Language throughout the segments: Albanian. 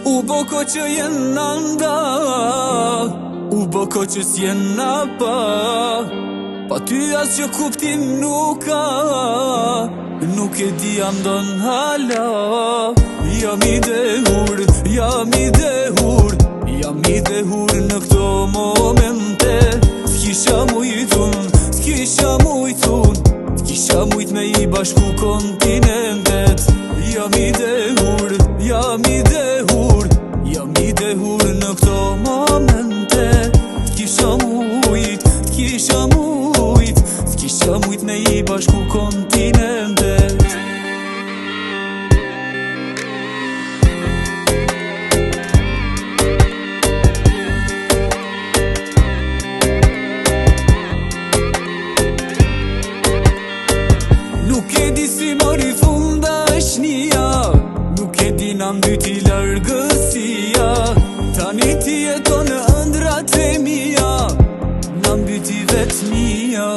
U boko që jena nda, u boko që s'jena pa. Pa ty as që kuptim nuk ka, nuk e di andon hala. Jam i dehur, jam i dehur, jam i dehur në këto momente. T'kisha mujtun, t'kisha mujtun, t'kisha mujt me i bashku kontinentet. Jam i dehur, jam i dehur, jam i dehur në këto momente. T'kisha mujt, t'kisha mujt, t'kisha mujt me i bashku kontinentet. Nuk e di si mori fund dashnia, nuk e di na mbyti largësia. Tani ti jeton në ëndrat e mia, na mbyti vetmia.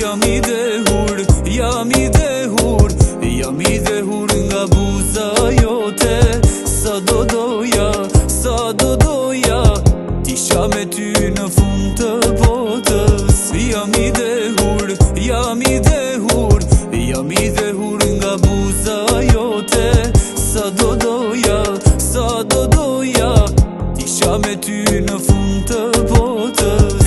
Jam i dehur, jam i dehur, jam i dehur nga buza jote. Sa do doja, sa do doja, t'isha me ty në fund të botës. Jam i dehur, jam i dehur, jam i dehur nga buza jote. Sa do doja, sa do doja, t'isha me ty në fund të botës.